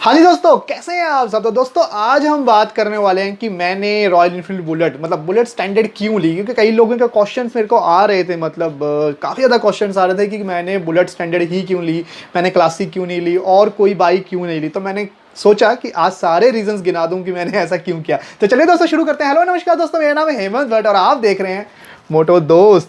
हाँ जी दोस्तों, कैसे हैं आप सब। तो दोस्तों आज हम बात करने वाले हैं कि मैंने royal Enfield bullet bullet standard क्यों ली, क्योंकि कई लोगों के क्वेश्चंस मेरे को आ रहे थे। काफ़ी ज़्यादा क्वेश्चंस आ रहे थे कि मैंने बुलेट स्टैंडर्ड ही क्यों ली, मैंने क्लासिक क्यों नहीं ली और कोई बाइक क्यों नहीं ली। तो मैंने सोचा कि आज सारे रीजंस गिना दूं कि मैंने ऐसा क्यों किया। तो चलिए दोस्तों शुरू करते हैं। हेलो नमस्कार दोस्तों, मेरा नाम है हेमंत भट्ट और आप देख रहे हैं मोटो दोस्त।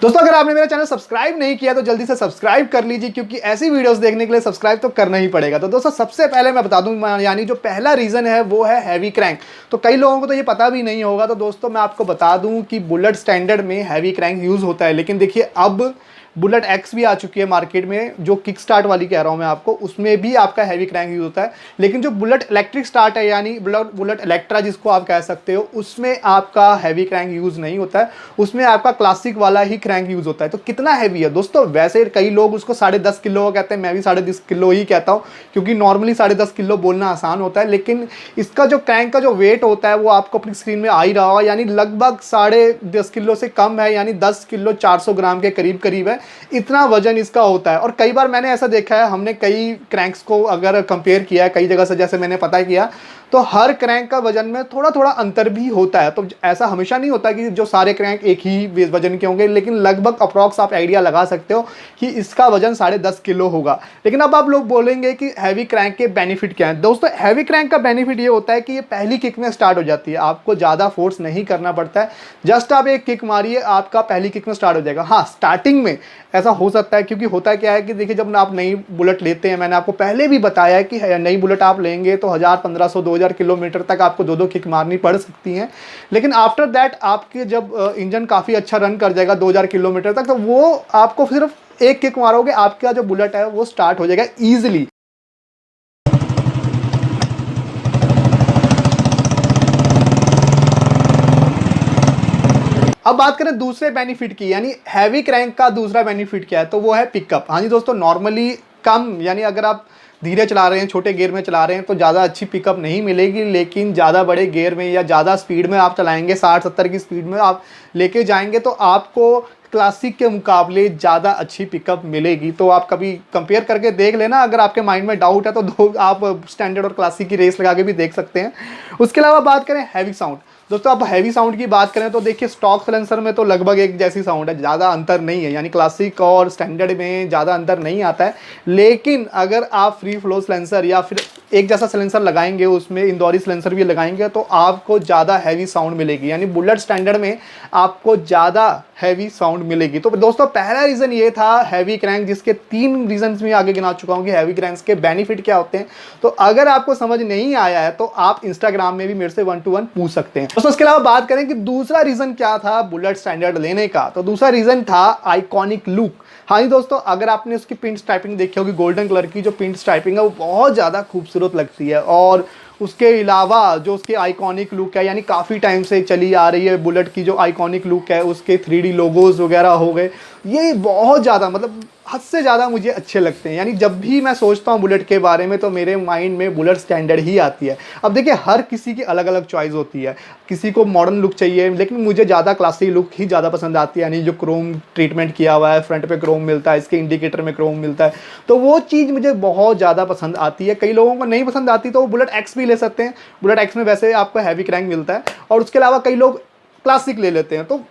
दोस्तों अगर आपने मेरा चैनल सब्सक्राइब नहीं किया तो जल्दी से सब्सक्राइब कर लीजिए, क्योंकि ऐसी वीडियोस देखने के लिए सब्सक्राइब तो करना ही पड़ेगा। तो दोस्तों सबसे पहले मैं बता दूं, यानी जो पहला रीजन है वो है हैवी क्रैंक। तो कई लोगों को तो ये पता भी नहीं होगा। तो दोस्तों मैं आपको बता दूं कि बुलेट स्टैंडर्ड में हैवी क्रैंक यूज होता है, लेकिन देखिए अब बुलेट एक्स भी आ चुकी है मार्केट में, जो किक स्टार्ट वाली कह रहा हूं मैं आपको, उसमें भी आपका हैवी क्रैंक यूज होता है। लेकिन जो बुलेट इलेक्ट्रिक स्टार्ट है, यानी बुलेट इलेक्ट्रा जिसको आप कह सकते हो, उसमें आपका हैवी क्रैंक यूज नहीं होता है। उसमें आपका क्लासिक वाला ही क्रैंक यूज होता है। तो कितना हैवी है दोस्तों, वैसे कई लोग उसको 10.5 किलो कहते हैं, मैं भी 10.5 किलो ही कहता हूँ, क्योंकि नॉर्मली 10.5 किलो बोलना आसान होता है। लेकिन इसका जो क्रैंक का जो वेट होता है वो आपको अपनी स्क्रीन में आ ही रहा होगा, यानी लगभग 10.5 किलो से कम है, यानी 10 किलो 400 ग्राम के करीब करीब है। इतना वजन इसका होता है। और कई बार मैंने ऐसा देखा है, हमने कई क्रैंक्स को अगर कंपेयर किया है कई जगह से, जैसे मैंने पता किया, तो हर क्रैंक का वजन में थोड़ा थोड़ा अंतर भी होता है। तो ऐसा हमेशा नहीं होता कि जो सारे क्रैंक एक ही वजन के होंगे, लेकिन लगभग अप्रॉक्स आप आइडिया लगा सकते हो कि इसका वजन 10.5 किलो होगा। लेकिन अब आप लोग बोलेंगे कि हैवी क्रैंक के बेनिफिट क्या है। दोस्तों हैवी क्रैंक का बेनिफिट ये होता है कि ये पहली किक में स्टार्ट हो जाती है, आपको ज़्यादा फोर्स नहीं करना पड़ता है। जस्ट आप एक किक मारिए, आपका पहली किक में स्टार्ट हो जाएगा। हाँ, स्टार्टिंग में ऐसा हो सकता है, क्योंकि होता क्या है कि देखिए जब आप नई बुलेट लेते हैं, मैंने आपको पहले भी बताया है कि नई बुलेट आप लेंगे तो 1000, 1500, 2000 किलोमीटर तक आपको दो किक मारनी पड़ सकती हैं। लेकिन आफ्टर दैट आपके जब इंजन काफ़ी अच्छा रन कर जाएगा 2000 किलोमीटर तक, तो वो आपको सिर्फ एक किक मारोगे, आपका जो बुलेट है वो स्टार्ट हो जाएगा ईजिली। अब बात करें दूसरे बेनिफिट की, यानी हैवी क्रैंक का दूसरा बेनिफिट क्या है, तो वो है पिकअप। हाँ जी दोस्तों, नॉर्मली कम, यानी अगर आप धीरे चला रहे हैं, छोटे गियर में चला रहे हैं, तो ज़्यादा अच्छी पिकअप नहीं मिलेगी। लेकिन ज़्यादा बड़े गियर में या ज़्यादा स्पीड में आप चलाएंगे, 60-70 की स्पीड में आप लेके जाएंगे, तो आपको क्लासिक के मुकाबले ज़्यादा अच्छी पिकअप मिलेगी। तो आप कभी कंपेयर करके देख लेना। अगर आपके माइंड में डाउट है तो आप स्टैंडर्ड और क्लासिक की रेस लगा के भी देख सकते हैं। उसके अलावा बात करें हैवी साउंड। दोस्तों आप हैवी साउंड की बात करें तो देखिए स्टॉक साइलेंसर में तो लगभग एक जैसी साउंड है, ज़्यादा अंतर नहीं है, यानी क्लासिक और स्टैंडर्ड में ज़्यादा अंतर नहीं आता है। लेकिन अगर आप फ्री फ्लो साइलेंसर या फिर एक जैसा साइलेंसर लगाएंगे, उसमें इंदौरी साइलेंसर भी लगाएंगे, तो आपको ज़्यादा हैवी साउंड मिलेगी, यानी बुलेट स्टैंडर्ड में आपको ज़्यादा हैवी साउंड मिलेगी। तो दोस्तों पहला रीज़न ये था हैवी क्रैंक, जिसके 3 रीजंस में आगे गिना चुका हूँ कि हैवी क्रैंक्स के बेनिफिट क्या होते हैं। तो अगर आपको समझ नहीं आया है तो आप इंस्टाग्राम में भी मेरे से 1-to-1 पूछ सकते हैं। दोस्तों इसके अलावा बात करें कि दूसरा रीज़न क्या था बुलेट स्टैंडर्ड लेने का, तो दूसरा रीज़न था आइकॉनिक लुक। हाँ जी दोस्तों, अगर आपने उसकी पिन स्ट्राइपिंग देखी होगी, गोल्डन कलर की जो पिन स्ट्राइपिंग है वो बहुत ज़्यादा खूबसूरत लगती है। और उसके अलावा जो उसके आइकॉनिक लुक है, यानी काफ़ी टाइम से चली आ रही है बुलेट की जो आइकॉनिक लुक है, उसके 3D लोगोज वगैरह हो गए, ये बहुत ज़्यादा हद से ज़्यादा मुझे अच्छे लगते हैं। यानी जब भी मैं सोचता हूँ बुलेट के बारे में तो मेरे माइंड में बुलेट स्टैंडर्ड ही आती है। अब देखिए हर किसी की अलग अलग चॉइस होती है, किसी को मॉडर्न लुक चाहिए, लेकिन मुझे ज़्यादा क्लासिक लुक ही ज़्यादा पसंद आती है। यानी जो क्रोम ट्रीटमेंट किया हुआ है, फ्रंट पे क्रोम मिलता है, इसके इंडिकेटर में क्रोम मिलता है, तो वो चीज़ मुझे बहुत ज़्यादा पसंद आती है। कई लोगों को नहीं पसंद आती तो वो बुलेट एक्स भी ले सकते हैं। बुलेट एक्स में वैसे आपको हैवी क्रैंक मिलता है, और उसके अलावा कई लोग क्लासिक ले लेते हैं, तो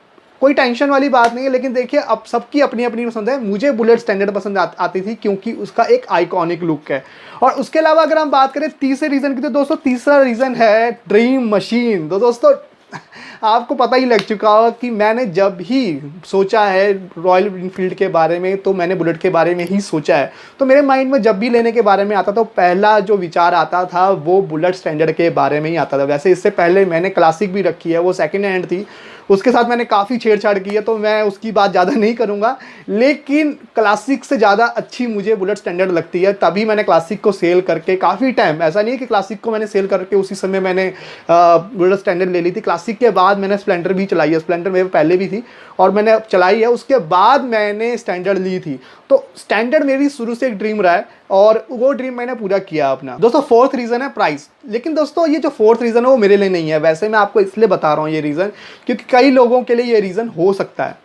कोई टेंशन वाली बात नहीं है। लेकिन देखिए अब सबकी अपनी अपनी पसंद है। मुझे बुलेट स्टैंडर्ड पसंद आती थी क्योंकि उसका एक आइकॉनिक लुक है। और उसके अलावा अगर हम बात करें तीसरे रीज़न की, तो दोस्तों तीसरा रीज़न है ड्रीम मशीन। तो दोस्तों आपको पता ही लग चुका होगा कि मैंने जब ही सोचा है रॉयल इनफील्ड के बारे में तो मैंने बुलेट के बारे में ही सोचा है। तो मेरे माइंड में जब भी लेने के बारे में आता तो पहला जो विचार आता था वो बुलेट स्टैंडर्ड के बारे में ही आता था। वैसे इससे पहले मैंने क्लासिक भी रखी है, वो सेकंड हैंड थी, उसके साथ मैंने काफ़ी छेड़छाड़ की है, तो मैं उसकी बात ज़्यादा नहीं करूँगा। लेकिन क्लासिक से ज़्यादा अच्छी मुझे बुलेट स्टैंडर्ड लगती है, तभी मैंने क्लासिक को सेल करके काफ़ी टाइम, ऐसा नहीं है कि क्लासिक को मैंने सेल करके उसी समय मैंने बुलेट स्टैंडर्ड ले ली थी। क्लासिक के बाद मैंने स्प्लेंडर भी चलाई है, स्प्लेंडर मेरे पहले भी थी और मैंने चलाई है, उसके बाद मैंने स्टैंडर्ड ली थी। तो स्टैंडर्ड मेरी शुरू से एक ड्रीम रहा है और वो ड्रीम मैंने पूरा किया अपना। दोस्तों फोर्थ रीज़न है प्राइस। लेकिन दोस्तों ये जो फोर्थ रीज़न है वो मेरे लिए नहीं है, वैसे मैं आपको इसलिए बता रहा हूँ ये रीज़न क्योंकि कई लोगों के लिए ये रीज़न हो सकता है।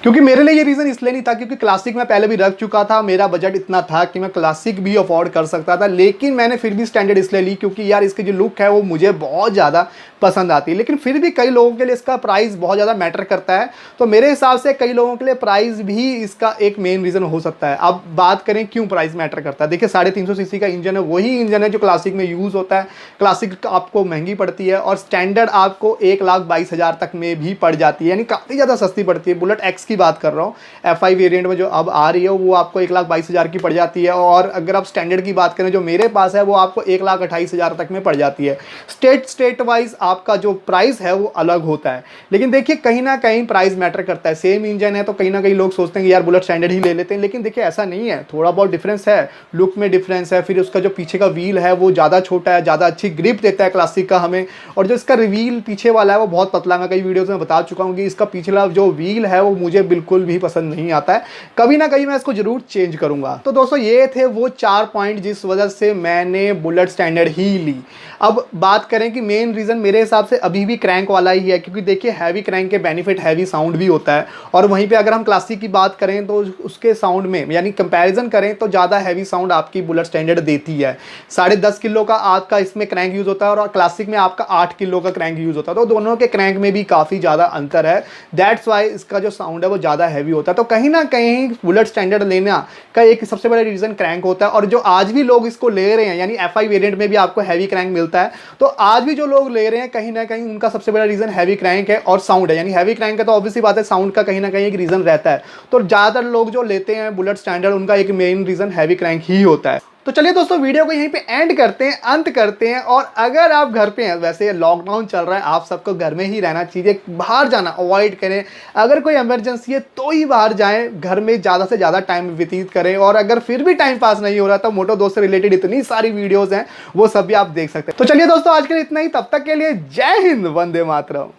क्योंकि मेरे लिए ये रीज़न इसलिए नहीं था क्योंकि क्लासिक मैं पहले भी रख चुका था, मेरा बजट इतना था कि मैं क्लासिक भी अफोर्ड कर सकता था, लेकिन मैंने फिर भी स्टैंडर्ड इसलिए ली क्योंकि यार इसकी जो लुक है वो मुझे बहुत ज़्यादा पसंद आती है। लेकिन फिर भी कई लोगों के लिए इसका प्राइस बहुत ज़्यादा मैटर करता है, तो मेरे हिसाब से कई लोगों के लिए प्राइस भी इसका एक मेन रीज़न हो सकता है। अब बात करें क्यों प्राइस मैटर करता है, देखिए 350 सीसी का इंजन है, वही इंजन है जो क्लासिक में यूज़ होता है। क्लासिक आपको महंगी पड़ती है और स्टैंडर्ड आपको 1,22,000 तक में भी पड़ जाती है, यानी काफ़ी ज़्यादा सस्ती पड़ती है। बुलेट एक्स की बात कर रहा हूँ, FI वेरिएंट में जो अब आ रही है वो आपको 1,22,000 की पड़ जाती है, और अगर आप स्टैंडर्ड की बात करें जो मेरे पास है वो आपको 1,28,000 तक में पड़ जाती है। स्टेट वाइज आपका जो प्राइस है वो अलग होता है, लेकिन देखिए कहीं ना कहीं प्राइस मैटर करता है। सेम इंजन है तो कहीं ना कहीं लोग सोचते हैं कि यार बुलेट स्टैंडर्ड ही ले लेते हैं, लेकिन देखिए ऐसा नहीं है, थोड़ा बहुत डिफरेंस है, लुक में डिफरेंस है। फिर उसका जो पीछे का व्हील है वो ज़्यादा छोटा है, ज़्यादा अच्छी ग्रिप देता है क्लासिक का हमें, और जो इसका रिवील पीछे वाला है वो बहुत पतला। मैं कई वीडियोज़ में बता चुका हूँ कि इसका पिछला जो व्हील है वो मुझे बिल्कुल भी पसंद नहीं आता है, कभी ना कहीं मैं इसको जरूर चेंज करूंगा। तो दोस्तों ये थे वो 4 पॉइंट जिस वजह से मैंने बुलेट स्टैंडर्ड ही ली। अब बात करें कि मेन रीज़न मेरे हिसाब से अभी भी क्रैंक वाला ही है, क्योंकि देखिए हैवी क्रैंक के बेनिफिट हैवी साउंड भी होता है, और वहीं पे अगर हम क्लासिक की बात करें तो उसके साउंड में यानी कंपैरिजन करें तो ज़्यादा हैवी साउंड आपकी बुलेट स्टैंडर्ड देती है। 10.5 किलो का आपका इसमें क्रैंक यूज़ होता है और क्लासिक में आपका 8 किलो का क्रैंक यूज़ होता है, तो दोनों के क्रैंक में भी काफ़ी ज़्यादा अंतर है। दैट्स वाई इसका जो साउंड है वो ज़्यादा हैवी होता है। तो कहीं ना कहीं बुलेट स्टैंडर्ड लेना का एक सबसे बड़ा रीज़न क्रैंक होता है, और जो आज भी लोग इसको ले रहे हैं यानी FI वेरिएंट में भी आपको हैवी क्रैंक मिलता है, तो आज भी जो लोग ले रहे हैं कहीं ना कहीं उनका सबसे बड़ा रीज़न हैवी क्रैंक है और साउंड है। यानी हैवी क्रैंक है तो ऑब्वियसली बात है साउंड का कहीं ना कहीं एक रीज़न रहता है, तो ज़्यादातर लोग जो लेते हैं बुलेट स्टैंडर्ड उनका एक मेन रीज़न हैवी क्रैंक ही होता है। तो चलिए दोस्तों वीडियो को यहीं पे एंड करते हैं, अंत करते हैं। और अगर आप घर पे हैं, वैसे लॉकडाउन चल रहा है, आप सबको घर में ही रहना चाहिए, बाहर जाना अवॉइड करें। अगर कोई इमरजेंसी है तो ही बाहर जाएं, घर में ज़्यादा से ज़्यादा टाइम व्यतीत करें। और अगर फिर भी टाइम पास नहीं हो रहा तो मोटो 2 से रिलेटेड इतनी सारी वीडियोज़ हैं वो सब भी आप देख सकते हैं। तो चलिए दोस्तों आज के लिए इतना ही, तब तक के लिए जय हिंद, वंदे मातरम।